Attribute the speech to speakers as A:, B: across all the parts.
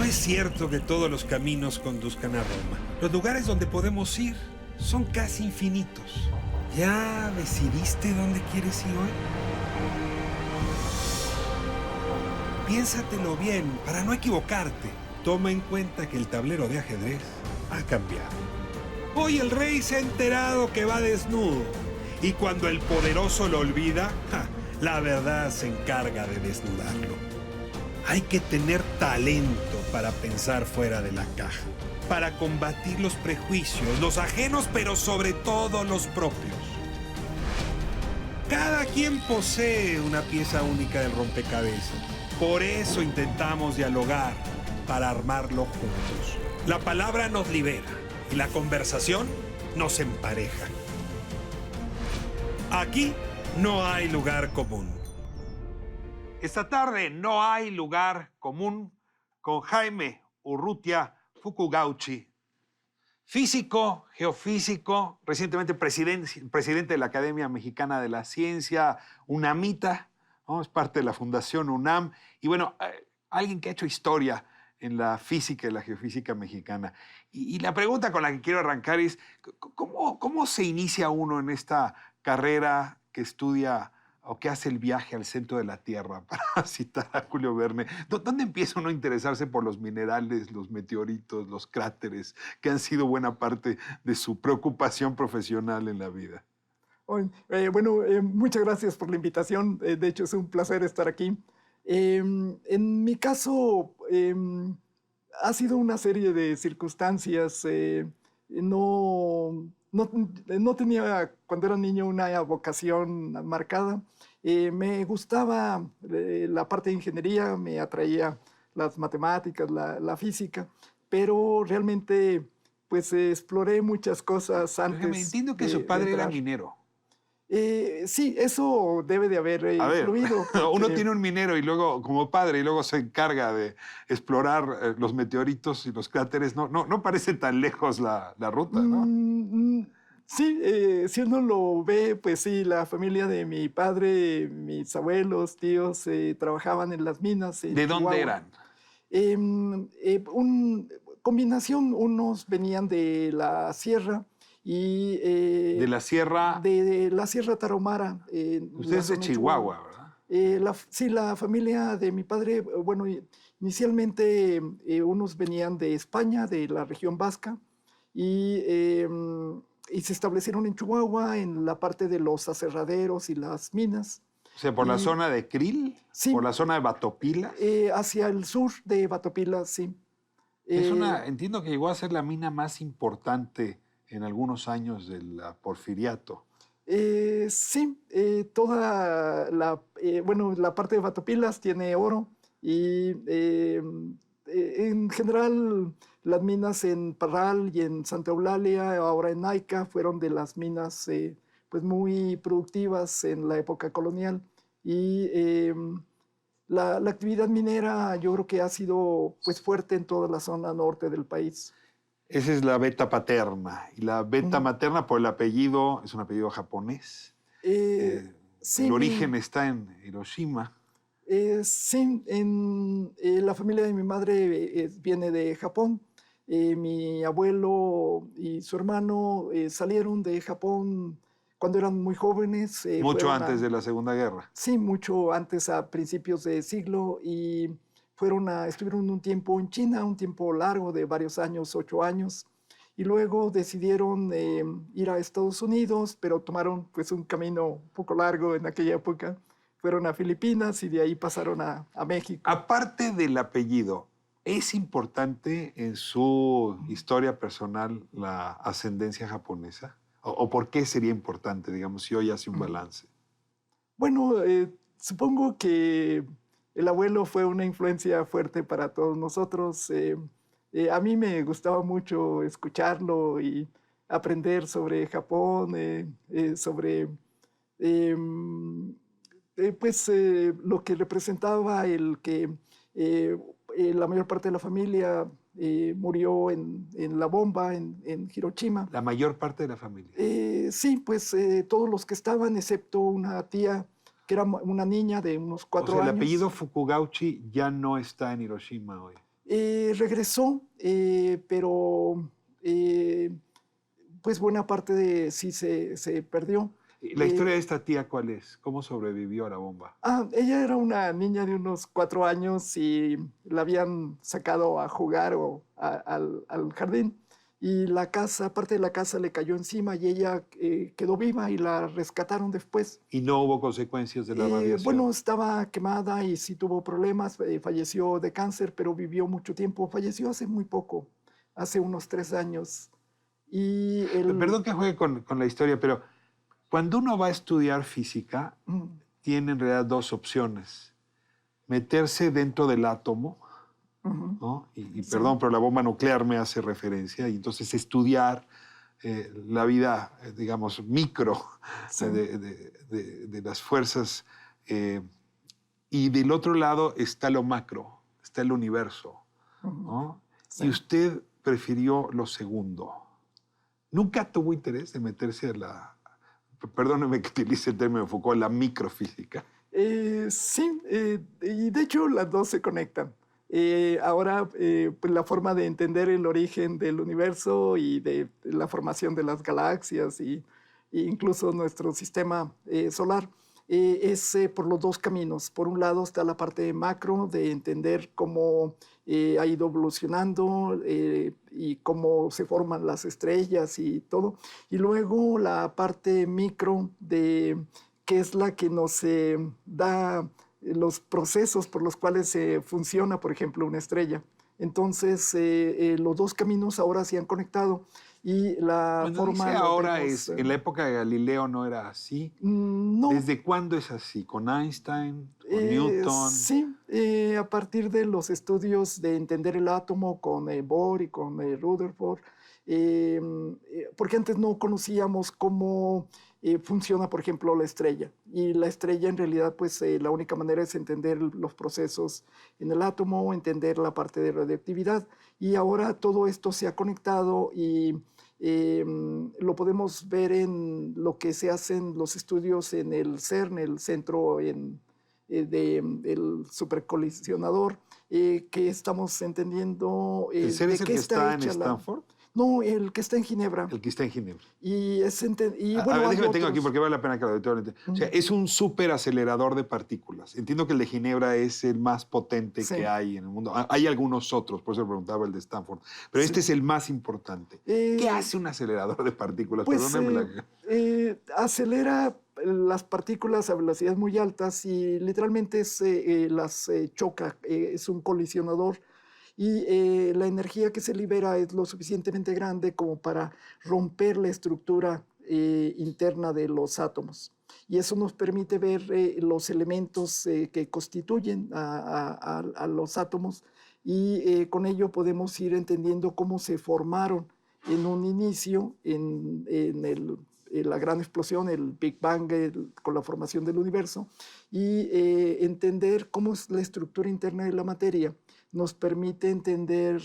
A: es cierto que todos los caminos conduzcan a Roma. Los lugares donde podemos ir son casi infinitos. ¿Ya decidiste dónde quieres ir hoy? Piénsatelo bien para no equivocarte. Toma en cuenta que el tablero de ajedrez ha cambiado. Hoy el rey se ha enterado que va desnudo. Y cuando el poderoso lo olvida, la verdad se encarga de desnudarlo. Hay que tener talento para pensar fuera de la caja, para combatir los prejuicios, los ajenos, pero sobre todo los propios. Cada quien posee una pieza única del rompecabezas. Por eso intentamos dialogar, para armarlo juntos. La palabra nos libera y la conversación nos empareja. Aquí no hay lugar común. Esta tarde no hay lugar común con Jaime Urrutia Fukugauchi, físico, geofísico, recientemente presidente de la Academia Mexicana de la Ciencia, UNAMita, ¿no? Es parte de la Fundación UNAM, y bueno, alguien que ha hecho historia en la física y la geofísica mexicana. Y la pregunta con la que quiero arrancar es, ¿cómo se inicia uno en esta carrera que estudia o que hace el viaje al centro de la Tierra, para citar a Julio Verne? ¿Dónde empieza uno a interesarse por los minerales, los meteoritos, los cráteres, que han sido buena parte de su preocupación profesional en la vida?
B: Muchas gracias por la invitación. De hecho, es un placer estar aquí. En mi caso, ha sido una serie de circunstancias. No tenía, cuando era niño, una vocación marcada. Me gustaba la parte de ingeniería, me atraía las matemáticas, la física, pero realmente pues exploré muchas cosas antes.
A: Me entiendo que su padre era minero.
B: Sí, eso debe de haber influido.
A: Uno tiene un minero y luego, como padre, y luego se encarga de explorar los meteoritos y los cráteres. No parece tan lejos la ruta, ¿no?
B: Sí, si uno lo ve, pues sí, la familia de mi padre, mis abuelos, tíos, trabajaban en las minas en
A: ¿De
B: Chihuahua.
A: dónde eran?
B: Combinación, unos venían de la sierra y...
A: ¿De la sierra?
B: De la Sierra Tarahumara.
A: Usted es de Chihuahua, ¿verdad?
B: Sí, la familia de mi padre, bueno, inicialmente unos venían de España, de la región vasca, y se establecieron en Chihuahua, en la parte de los aserraderos y las minas.
A: O sea, ¿por la zona de Krill?
B: Sí.
A: ¿Por la zona de Batopilas?
B: Hacia el sur de Batopilas, sí.
A: Entiendo que llegó a ser la mina más importante en algunos años del Porfiriato.
B: Sí, toda la parte de Batopilas tiene oro y en general las minas en Parral y en Santa Eulalia, ahora en Naica, fueron de las minas pues muy productivas en la época colonial. Y la actividad minera yo creo que ha sido pues fuerte en toda la zona norte del país.
A: Esa es la beta paterna. Y la beta materna, por el apellido, es un apellido japonés.
B: Sí,
A: el origen está en Hiroshima.
B: Sí, la familia de mi madre viene de Japón. Mi abuelo y su hermano salieron de Japón cuando eran muy jóvenes.
A: Mucho antes de la Segunda Guerra.
B: Sí, mucho antes, a principios de siglo, y estuvieron un tiempo en China, un tiempo largo de varios años, 8 años, y luego decidieron ir a Estados Unidos, pero tomaron pues un camino un poco largo en aquella época. Fueron a Filipinas y de ahí pasaron a México.
A: Aparte del apellido, ¿es importante en su historia personal la ascendencia japonesa? ¿O por qué sería importante, digamos, si hoy hace un balance?
B: Bueno, supongo que el abuelo fue una influencia fuerte para todos nosotros. A mí me gustaba mucho escucharlo y aprender sobre Japón, sobre lo que representaba el que la mayor parte de la familia murió en la bomba en Hiroshima.
A: ¿La mayor parte de la familia?
B: Sí, pues todos los que estaban, excepto una tía que era una niña de unos 4 años.
A: El apellido Fukugauchi ya no está en Hiroshima hoy.
B: Regresó, pero pues buena parte de sí se perdió.
A: ¿La historia de esta tía cuál es? ¿Cómo sobrevivió a la bomba?
B: Ella era una niña de unos 4 años y la habían sacado a jugar al jardín y la casa, parte de la casa le cayó encima y ella quedó viva y la rescataron después.
A: ¿Y no hubo consecuencias de la radiación?
B: Bueno, estaba quemada y sí tuvo problemas, falleció de cáncer, pero vivió mucho tiempo. Falleció hace muy poco, hace unos 3 años. Y
A: Perdón que juegue con la historia, pero cuando uno va a estudiar física,
B: Mm,
A: tiene en realidad dos opciones. Meterse dentro del átomo,
B: ujú,
A: ¿no? Y
B: sí,
A: perdón, pero la bomba nuclear me hace referencia, y entonces estudiar la vida, digamos, micro
B: sí,
A: de las fuerzas. Y del otro lado está lo macro, está el universo,
B: ujú,
A: ¿no?
B: sí.
A: Y usted prefirió lo segundo. Nunca tuvo interés de meterse a perdóneme que utilice el término de Foucault, la microfísica.
B: Sí, y de hecho las dos se conectan. Ahora, pues la forma de entender el origen del universo y de la formación de las galaxias e incluso nuestro sistema solar es por los dos caminos. Por un lado está la parte macro de entender cómo ha ido evolucionando y cómo se forman las estrellas y todo. Y luego la parte micro de que es la que nos da los procesos por los cuales funciona, por ejemplo, una estrella. Entonces, los dos caminos ahora se han conectado y la
A: Cuando dice
B: forma lo
A: ahora
B: vemos.
A: en la época de Galileo no era así.
B: No,
A: ¿Desde cuándo es así? ¿Con Einstein? ¿Con Newton?
B: sí, a partir de los estudios de entender el átomo con Bohr y con Rutherford, porque antes no conocíamos cómo funciona, por ejemplo, la estrella. Y la estrella en realidad, pues la única manera es entender los procesos en el átomo, entender la parte de radioactividad. Y ahora todo esto se ha conectado y lo podemos ver en lo que se hacen los estudios en el CERN, el centro del supercolisionador, que estamos entendiendo
A: ¿El ser
B: de
A: es el
B: qué
A: que
B: está
A: está en
B: hecha la...
A: Stanford?
B: No, el que está en Ginebra.
A: El que está en Ginebra.
B: Y
A: A
B: bueno,
A: ver,
B: hay
A: déjame tengo aquí
B: otros.
A: porque vale la pena que lo auditorio lo entienda. O sea, es un superacelerador de partículas. Entiendo que el de Ginebra es el más potente que
B: Sí,
A: hay en el mundo. Hay algunos otros, por eso preguntaba el de Stanford. Pero este
B: sí.
A: es el más importante. ¿Qué
B: Eh,
A: hace un acelerador de partículas?
B: pues
A: Perdóneme la...
B: acelera las partículas a velocidades muy altas y literalmente las choca, es un colisionador y la energía que se libera es lo suficientemente grande como para romper la estructura interna de los átomos. Y eso nos permite ver los elementos que constituyen a los átomos y con ello podemos ir entendiendo cómo se formaron en un inicio, en la gran explosión, el Big Bang, con la formación del universo, y entender cómo es la estructura interna de la materia nos permite entender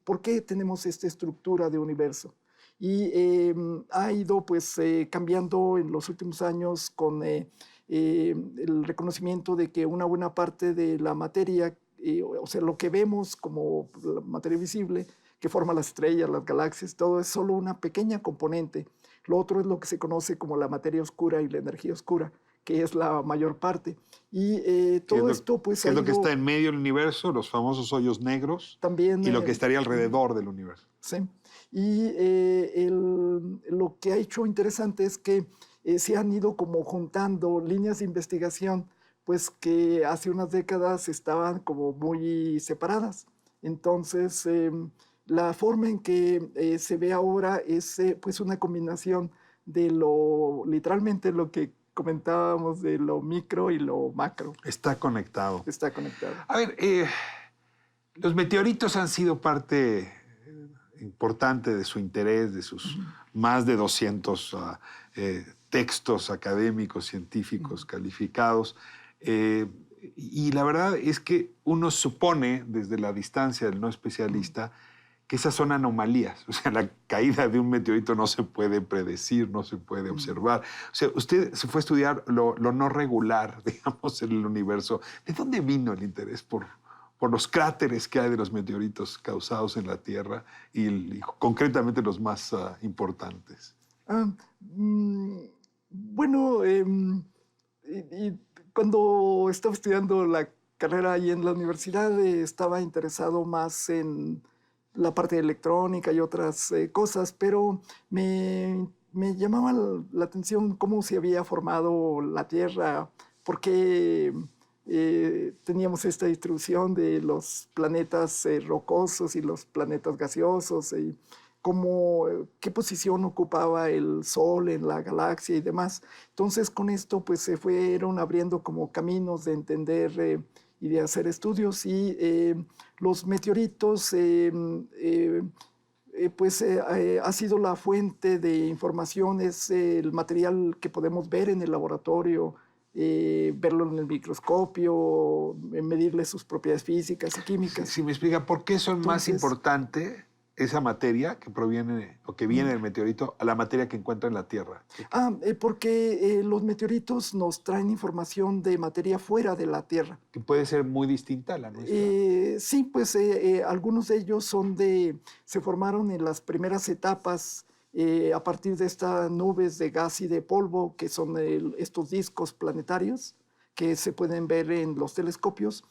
B: por qué tenemos esta estructura de universo. Y ha ido pues cambiando en los últimos años con el reconocimiento de que una buena parte de la materia, o sea, lo que vemos como la materia visible, que forma las estrellas, las galaxias, todo es solo una pequeña componente. Lo otro es lo que se conoce como la materia oscura y la energía oscura, que es la mayor parte. Y todo esto pues
A: qué
B: ha
A: es lo que está
B: ido
A: en medio del universo? Los famosos hoyos negros
B: también...
A: y lo que estaría alrededor del universo.
B: sí. Y lo que ha hecho interesante es que se han ido como juntando líneas de investigación, pues que hace unas décadas estaban como muy separadas. Entonces, la forma en que se ve ahora es pues una combinación de literalmente lo que comentábamos de lo micro y lo macro.
A: Está conectado.
B: Está conectado.
A: A ver, los meteoritos han sido parte importante de su interés, de sus más de 200 textos académicos, científicos calificados. Y la verdad es que uno supone, desde la distancia del no especialista, que esas son anomalías. O sea, la caída de un meteorito no se puede predecir, no se puede observar. O sea, usted se fue a estudiar lo no regular, digamos, en el universo. ¿De dónde vino el interés por por los cráteres que hay de los meteoritos causados en la Tierra y concretamente los más importantes.
B: Ah, mm, bueno, y cuando estaba estudiando la carrera ahí en la universidad, estaba interesado más en la parte de electrónica y otras cosas, pero me llamaba la atención cómo se había formado la Tierra, por qué teníamos esta distribución de los planetas rocosos y los planetas gaseosos, y cómo, qué posición ocupaba el Sol en la galaxia y demás. Entonces, con esto, pues se fueron abriendo como caminos de entender y de hacer estudios, y los meteoritos ha sido la fuente de información, es el material que podemos ver en el laboratorio, verlo en el microscopio, medirle sus propiedades físicas y químicas.
A: Si me explica, ¿por qué son más
B: Entonces,
A: importante esa materia que proviene o que viene del meteorito a la materia que encuentra en la Tierra?
B: Porque los meteoritos nos traen información de materia fuera de la Tierra.
A: Que puede ser muy distinta a la nuestra.
B: Sí, pues algunos de ellos se formaron en las primeras etapas a partir de estas nubes de gas y de polvo, que son estos discos planetarios que se pueden ver en los telescopios.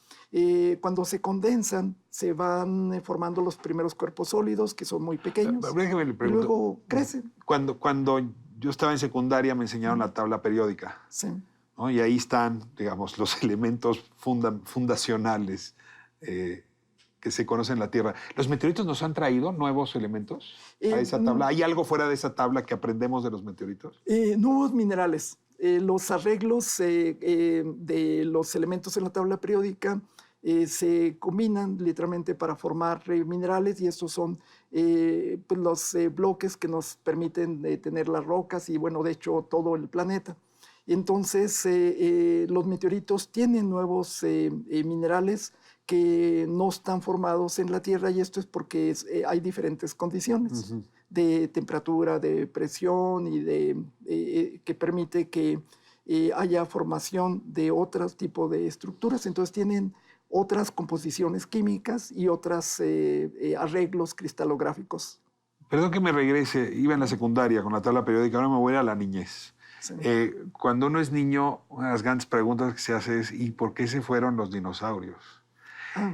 B: Cuando se condensan, se van formando los primeros cuerpos sólidos, que son muy pequeños,
A: Déjeme le
B: y
A: pregunto,
B: luego crecen.
A: Cuando yo estaba en secundaria me enseñaron la tabla periódica,
B: Sí.
A: ¿no? Y ahí están, digamos, los elementos fundacionales que se conocen en la Tierra. ¿Los meteoritos nos han traído nuevos elementos a esa tabla? ¿Hay algo fuera de esa tabla que aprendemos de los meteoritos?
B: Nuevos minerales. Los arreglos de los elementos en la tabla periódica se combinan literalmente para formar minerales, y estos son pues los bloques que nos permiten tener las rocas y, bueno, de hecho, todo el planeta. Entonces, los meteoritos tienen nuevos minerales que no están formados en la Tierra, y esto es porque hay diferentes condiciones de temperatura, de presión y que permite que haya formación de otro tipo de estructuras. Entonces tienen otras composiciones químicas y otros arreglos cristalográficos.
A: Perdón que me regrese, iba en la secundaria con la tabla periódica, ahora me voy a la niñez.
B: Sí.
A: Cuando uno es niño, una de las grandes preguntas que se hace es ¿y por qué se fueron los dinosaurios?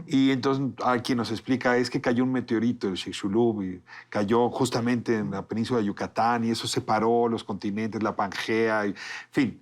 A: Y entonces hay quien nos explica es que cayó un meteorito, el Chicxulub, y cayó justamente en la península de Yucatán, y eso separó los continentes, la Pangea, en fin.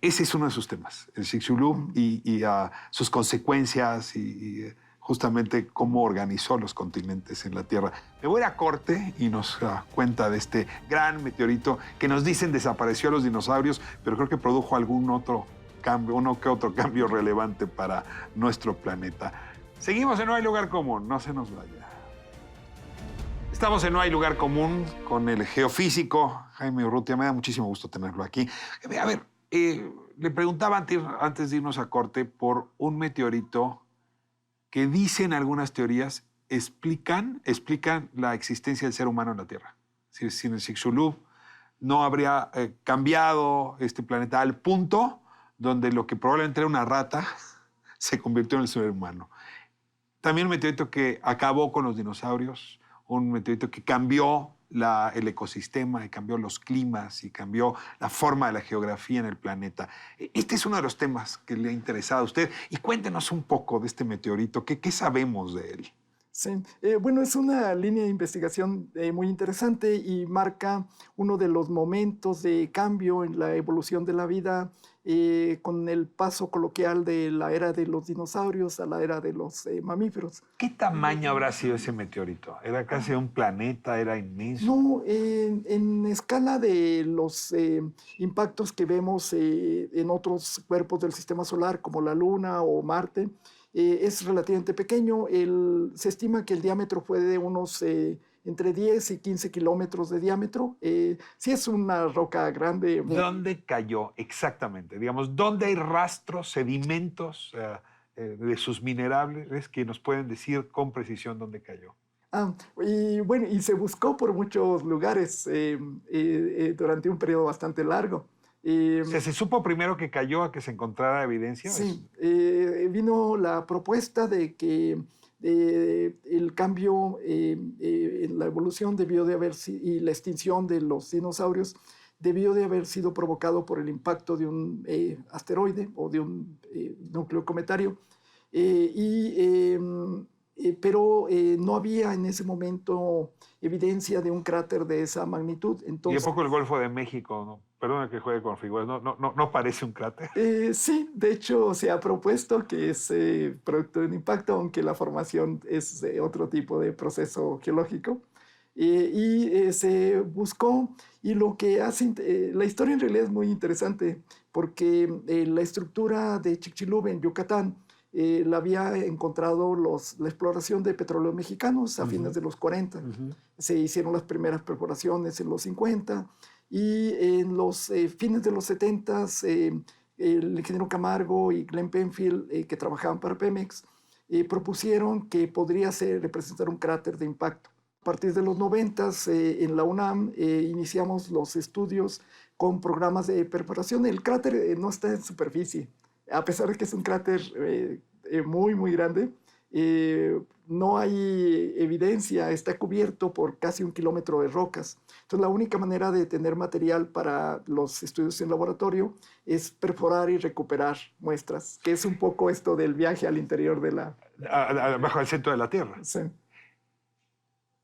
A: Ese es uno de sus temas, el Chicxulub y sus consecuencias y justamente cómo organizó los continentes en la Tierra. Me voy a ir a corte y nos cuenta de este gran meteorito que nos dicen desapareció a los dinosaurios, pero creo que produjo algún otro cambio, uno que otro cambio relevante para nuestro planeta. Seguimos en No hay lugar común, no se nos vaya. Estamos en No hay lugar común con el geofísico Jaime Urrutia. Me da muchísimo gusto tenerlo aquí. A ver, le preguntaba antes de irnos a corte por un meteorito que dicen algunas teorías explican la existencia del ser humano en la Tierra. Sin el Chicxulub no habría cambiado este planeta al punto donde lo que probablemente era una rata se convirtió en el ser humano. También un meteorito que acabó con los dinosaurios, un meteorito que cambió el ecosistema, y cambió los climas, y cambió la forma de la geografía en el planeta. Este es uno de los temas que le ha interesado a usted. Y cuéntenos un poco de este meteorito. ¿Qué sabemos de él?
B: Sí, bueno, es una línea de investigación muy interesante y marca uno de los momentos de cambio en la evolución de la vida, con el paso coloquial de la era de los dinosaurios a la era de los mamíferos.
A: ¿Qué tamaño habrá sido ese meteorito? ¿Era casi un planeta? ¿Era inmenso?
B: No, en escala de los impactos que vemos en otros cuerpos del sistema solar, como la Luna o Marte, es relativamente pequeño. Se estima que el diámetro fue de unos entre 10 y 15 kilómetros de diámetro. Sí es una roca grande.
A: ¿Dónde cayó exactamente? Digamos, ¿dónde hay rastros, sedimentos de sus minerales que nos pueden decir con precisión dónde cayó?
B: Y bueno, y se buscó por muchos lugares durante un periodo bastante largo. Eh,
A: O sea, ¿se supo primero que cayó a que se encontrara evidencia?
B: Sí, vino la propuesta de que el cambio en la evolución debió de haber y la extinción de los dinosaurios debió de haber sido provocado por el impacto de un asteroide o de un núcleo cometario. Pero no había en ese momento evidencia de un cráter de esa magnitud.
A: Y un
B: Entonces,
A: poco el Golfo de México, ¿no? Perdona que juegue con figuras, no parece un cráter.
B: Sí, de hecho se ha propuesto que es producto de un impacto, aunque la formación es otro tipo de proceso geológico. Se buscó, y lo que hace, la historia en realidad es muy interesante, porque la estructura de Chicxulub en Yucatán la había encontrado la exploración de petróleos mexicanos a fines de los 40. Se hicieron las primeras perforaciones en los 50 y en los fines de los 70 el ingeniero Camargo y Glenn Penfield, que trabajaban para Pemex, propusieron que podría representar un cráter de impacto. A partir de los 90 en la UNAM iniciamos los estudios con programas de perforación. El cráter no está en superficie, a pesar de que es un cráter muy, muy grande. No hay evidencia, está cubierto por casi 1 kilómetro de rocas. Entonces, la única manera de tener material para los estudios en laboratorio es perforar y recuperar muestras, que es un poco esto del viaje al interior de la...
A: Bajo el centro de la Tierra.
B: Sí.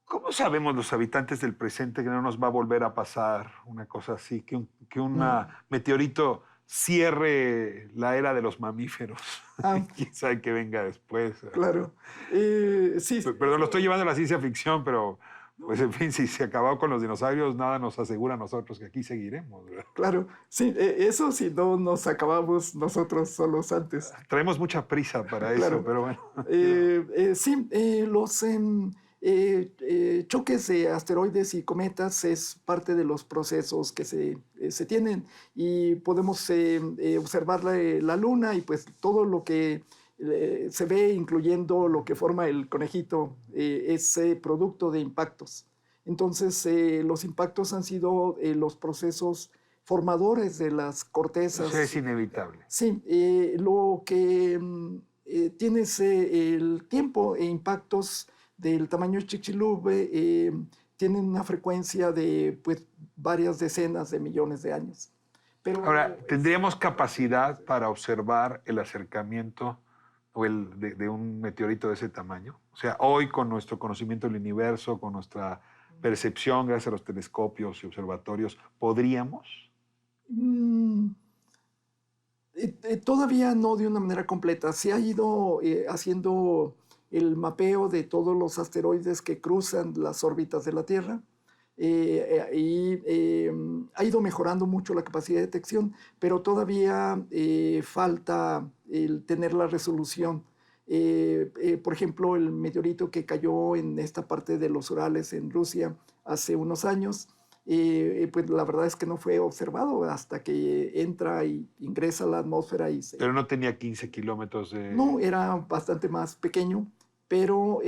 A: ¿Cómo sabemos los habitantes del presente que no nos va a volver a pasar una cosa así, que un meteorito cierre la era de los mamíferos? ¿Quién sabe qué venga después?
B: Claro. Sí.
A: Perdón, lo estoy llevando a la ciencia ficción, pero pues en fin, si se acabó con los dinosaurios, nada nos asegura a nosotros que aquí seguiremos, ¿verdad?
B: Claro, sí, eso si no nos acabamos nosotros solos antes.
A: Traemos mucha prisa para
B: Claro.
A: eso, pero bueno.
B: Sí, los choques de asteroides y cometas es parte de los procesos que se tienen y podemos observar la Luna y pues todo lo que se ve, incluyendo lo que forma el conejito, es producto de impactos. Entonces, los impactos han sido los procesos formadores de las cortezas.
A: Eso es inevitable.
B: Sí, lo que tienes el tiempo e impactos del tamaño de Chicxulub tienen una frecuencia de pues, varias decenas de millones de años. Pero,
A: ahora, ¿tendríamos capacidad para observar el acercamiento de un meteorito de ese tamaño? O sea, hoy con nuestro conocimiento del universo, con nuestra percepción gracias a los telescopios y observatorios, ¿podríamos?
B: Todavía no de una manera completa. Se ha ido haciendo el mapeo de todos los asteroides que cruzan las órbitas de la Tierra ha ido mejorando mucho la capacidad de detección, pero todavía falta el tener la resolución. Por ejemplo, el meteorito que cayó en esta parte de los Urales en Rusia hace unos años, pues la verdad es que no fue observado hasta que entra y ingresa a la atmósfera.
A: Pero no tenía 15 kilómetros de...
B: No, era bastante más pequeño, pero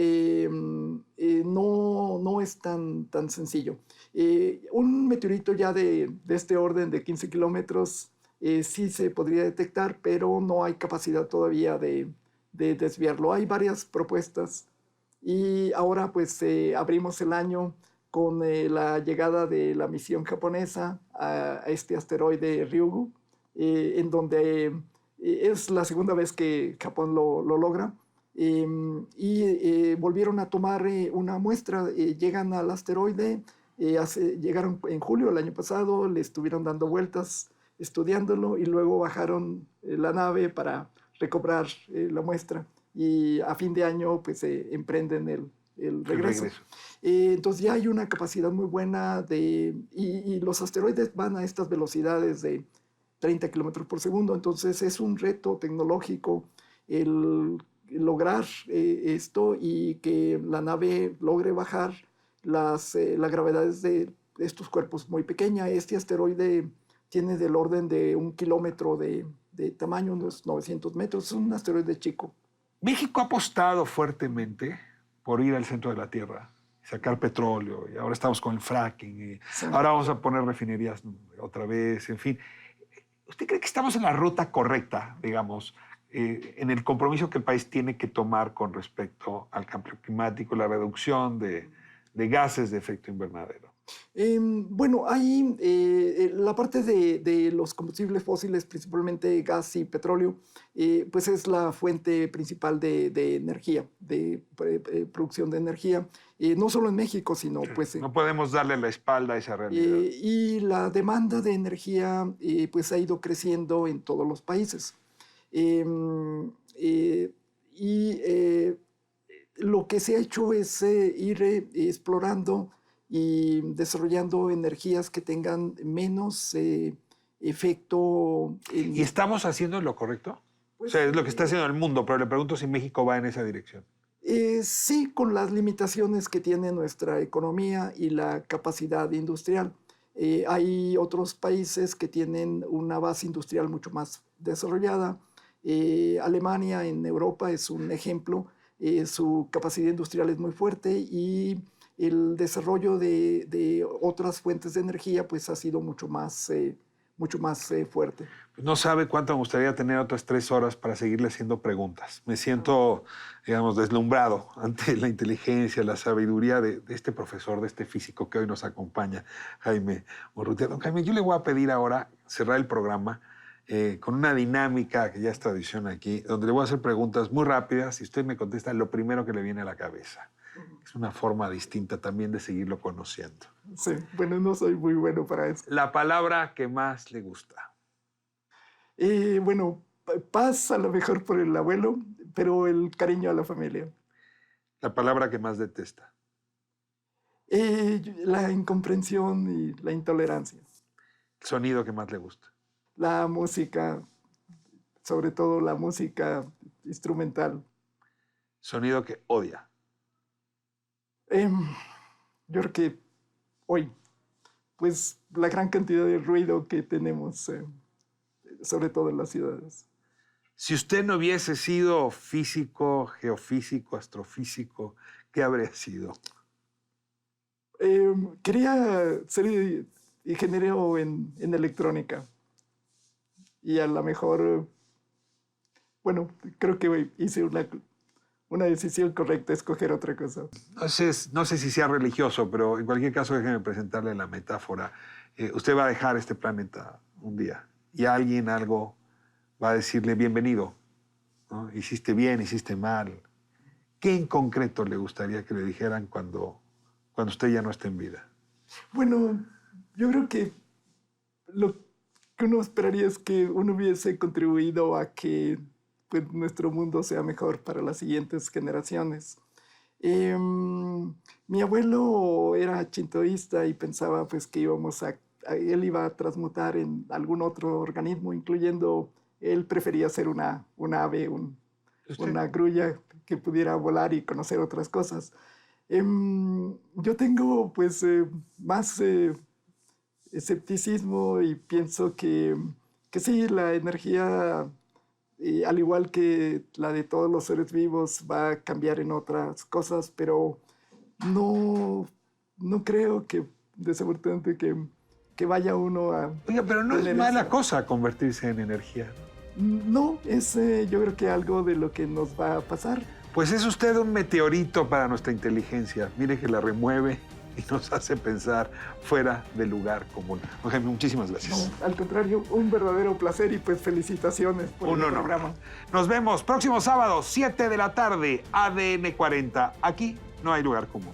B: no es tan sencillo. Un meteorito ya de este orden de 15 kilómetros sí se podría detectar, pero no hay capacidad todavía de desviarlo. Hay varias propuestas y ahora pues abrimos el año con la llegada de la misión japonesa a este asteroide Ryugu, en donde es la segunda vez que Japón lo logra. Volvieron a tomar una muestra, llegan al asteroide, llegaron en julio del año pasado, le estuvieron dando vueltas estudiándolo y luego bajaron la nave para recobrar la muestra y a fin de año pues emprenden el regreso. Entonces ya hay una capacidad muy buena y los asteroides van a estas velocidades de 30 kilómetros por segundo, entonces es un reto tecnológico el lograr esto y que la nave logre bajar las gravedades de estos cuerpos muy pequeña. Este asteroide tiene del orden de 1 kilómetro de tamaño, unos 900 metros, es un asteroide chico.
A: México ha apostado fuertemente por ir al centro de la Tierra, sacar petróleo, y ahora estamos con el fracking, y sí. Ahora vamos a poner refinerías otra vez, en fin. ¿Usted cree que estamos en la ruta correcta, digamos, en el compromiso que el país tiene que tomar con respecto al cambio climático, la reducción de gases de efecto invernadero?
B: Bueno, hay la parte de los combustibles fósiles, principalmente gas y petróleo, pues es la fuente principal de energía, de producción de energía, no solo en México, sino pues...
A: No podemos darle la espalda a esa realidad.
B: Y la demanda de energía pues ha ido creciendo en todos los países. Lo que se ha hecho es ir explorando y desarrollando energías que tengan menos efecto.
A: ¿Y estamos haciendo lo correcto? Pues, o sea, es lo que está haciendo el mundo, pero le pregunto si México va en esa dirección.
B: Sí, con las limitaciones que tiene nuestra economía y la capacidad industrial. Hay otros países que tienen una base industrial mucho más desarrollada. Alemania en Europa es un ejemplo. Su capacidad industrial es muy fuerte y el desarrollo de otras fuentes de energía pues ha sido mucho más fuerte.
A: No sabe cuánto me gustaría tener otras 3 horas para seguirle haciendo preguntas. Me siento, digamos, deslumbrado ante la inteligencia, la sabiduría de este profesor, de este físico que hoy nos acompaña, Jaime Urrutia. Don Jaime, yo le voy a pedir ahora cerrar el programa con una dinámica que ya es tradición aquí, donde le voy a hacer preguntas muy rápidas y usted me contesta lo primero que le viene a la cabeza. Es una forma distinta también de seguirlo conociendo.
B: Sí, bueno, no soy muy bueno para eso.
A: La palabra que más le gusta.
B: Bueno, paz a lo mejor por el abuelo, pero el cariño a la familia.
A: La palabra que más detesta.
B: La incomprensión y la intolerancia.
A: El sonido que más le gusta.
B: La música, sobre todo la música instrumental.
A: Sonido que odia.
B: Yo creo que hoy, pues la gran cantidad de ruido que tenemos, sobre todo en las ciudades.
A: Si usted no hubiese sido físico, geofísico, astrofísico, ¿qué habría sido?
B: Quería ser ingeniero en electrónica. Y a lo mejor, bueno, creo que hice una decisión correcta, escoger otra cosa.
A: No sé si sea religioso, pero en cualquier caso déjeme presentarle la metáfora. Usted va a dejar este planeta un día y alguien algo va a decirle bienvenido, ¿no? Hiciste bien, hiciste mal. ¿Qué en concreto le gustaría que le dijeran cuando usted ya no esté en vida?
B: Bueno, yo creo que lo que uno esperaría es que uno hubiese contribuido a que pues, nuestro mundo sea mejor para las siguientes generaciones. Mi abuelo era shintoísta y pensaba pues, que él iba a transmutar en algún otro organismo, incluyendo, él prefería ser una ave, una grulla que pudiera volar y conocer otras cosas. Yo tengo pues más escepticismo y pienso que sí, la energía, al igual que la de todos los seres vivos, va a cambiar en otras cosas, pero no creo que, desafortunadamente, que vaya uno a...
A: Oiga, pero no es mala cosa convertirse en energía.
B: No, es yo creo que algo de lo que nos va a pasar.
A: Pues es usted un meteorito para nuestra inteligencia. Mire que la remueve y nos hace pensar fuera del lugar común. Don Jaime, muchísimas gracias.
B: No, al contrario, un verdadero placer y pues felicitaciones por el programa.
A: Nos vemos próximo sábado, 7 de la tarde, ADN 40. Aquí no hay lugar común.